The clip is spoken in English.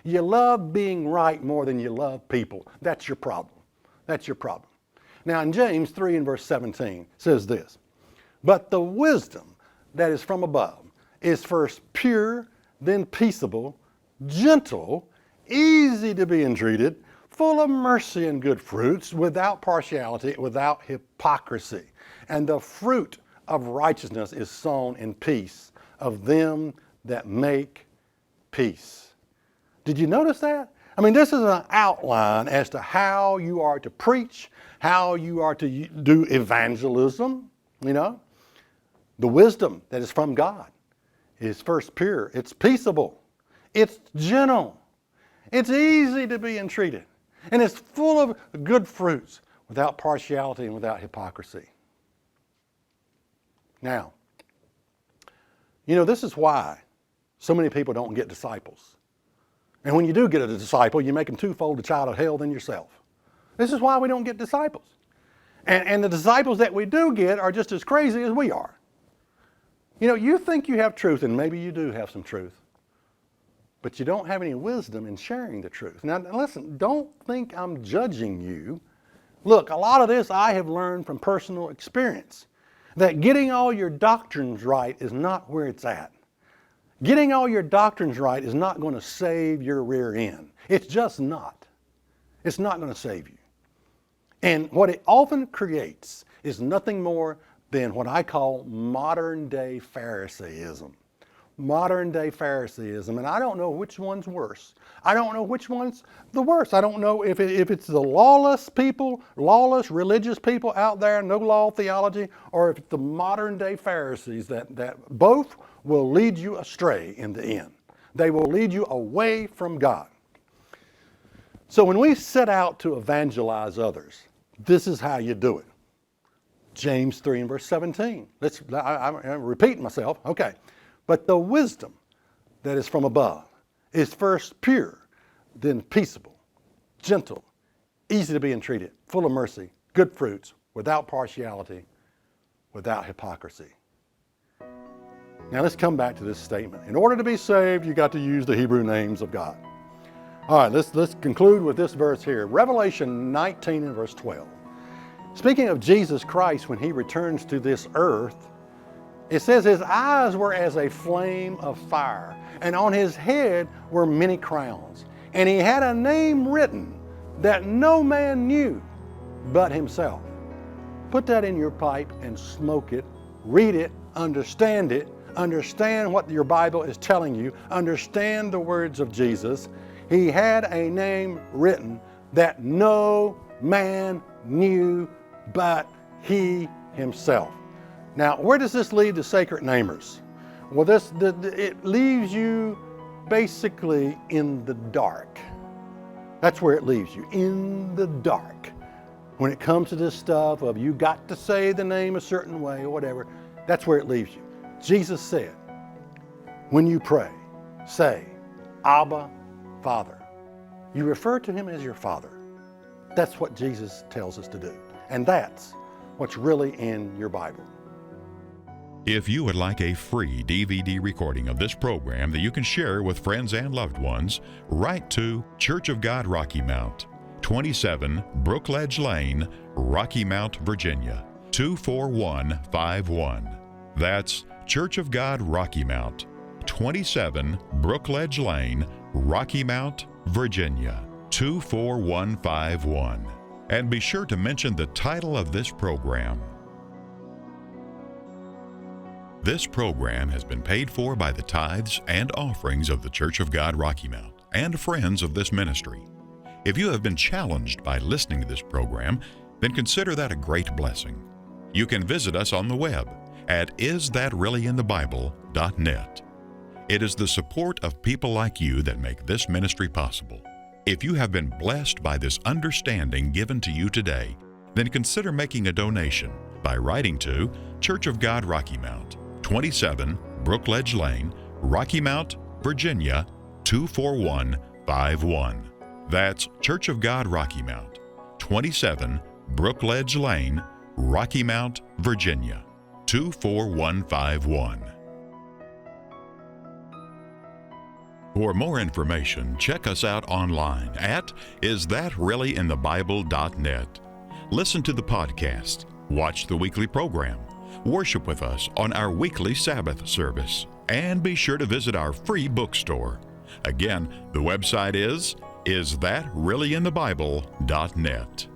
You love being right more than you love people. That's your problem. That's your problem. Now in James 3 and verse 17 says this, but the wisdom that is from above is first pure, then peaceable, gentle, easy to be entreated, full of mercy and good fruits, without partiality, without hypocrisy. And the fruit of righteousness is sown in peace of them that make peace. Did you notice that? I mean, this is an outline as to how you are to preach, how you are to do evangelism, you know. The wisdom that is from God is first pure, it's peaceable, it's gentle, it's easy to be entreated, and it's full of good fruits without partiality and without hypocrisy. Now, you know, this is why so many people don't get disciples. And when you do get a disciple, you make them twofold a child of hell than yourself. This is why we don't get disciples. And the disciples that we do get are just as crazy as we are. You know, you think you have truth, and maybe you do have some truth, but you don't have any wisdom in sharing the truth. Now listen, don't think I'm judging you. Look, a lot of this I have learned from personal experience, that getting all your doctrines right is not where it's at. Getting all your doctrines right is not going to save your rear end. It's just not. It's not going to save you. And what it often creates is nothing more than what I call modern day Phariseeism. Modern day Phariseeism. And I don't know which one's worse. I don't know which one's the worst. I don't know if it's the lawless people, lawless religious people out there, no law theology, or if it's the modern day Pharisees that both will lead you astray in the end. They will lead you away from God. So when we set out to evangelize others, this is how you do it. James 3 and verse 17. I'm repeating myself. Okay. But the wisdom that is from above is first pure, then peaceable, gentle, easy to be entreated, full of mercy, good fruits, without partiality, without hypocrisy. Now let's come back to this statement. In order to be saved, you got to use the Hebrew names of God. All right, let's conclude with this verse here. Revelation 19 and verse 12. Speaking of Jesus Christ when he returns to this earth, it says his eyes were as a flame of fire, and on his head were many crowns. And he had a name written that no man knew but himself. Put that in your pipe and smoke it. Read it, understand it. Understand what your Bible is telling you. Understand the words of Jesus. He had a name written that no man knew but he himself. Now, where does this lead the sacred namers? Well, it leaves you basically in the dark. That's where it leaves you, in the dark. When it comes to this stuff of you got to say the name a certain way or whatever, that's where it leaves you. Jesus said, when you pray, say, Abba, Father. You refer to him as your Father. That's what Jesus tells us to do. And that's what's really in your Bible. If you would like a free DVD recording of this program that you can share with friends and loved ones, write to Church of God Rocky Mount, 27 Brookledge Lane, Rocky Mount, Virginia, 24151. That's Church of God Rocky Mount, 27 Brookledge Lane, Rocky Mount, Virginia, 24151. And be sure to mention the title of this program. This program has been paid for by the tithes and offerings of the Church of God Rocky Mount and friends of this ministry. If you have been challenged by listening to this program, then consider that a great blessing. You can visit us on the web at isthatreallyinthebible.net. It is the support of people like you that make this ministry possible. If you have been blessed by this understanding given to you today, then consider making a donation by writing to Church of God Rocky Mount, 27 Brookledge Lane, Rocky Mount, Virginia, 24151. That's Church of God Rocky Mount, 27 Brookledge Lane, Rocky Mount, Virginia, 24151. For more information, check us out online at isthatreallyinthebible.net. Listen to the podcast, watch the weekly program, worship with us on our weekly Sabbath service, and be sure to visit our free bookstore. Again, the website is isthatreallyinthebible.net.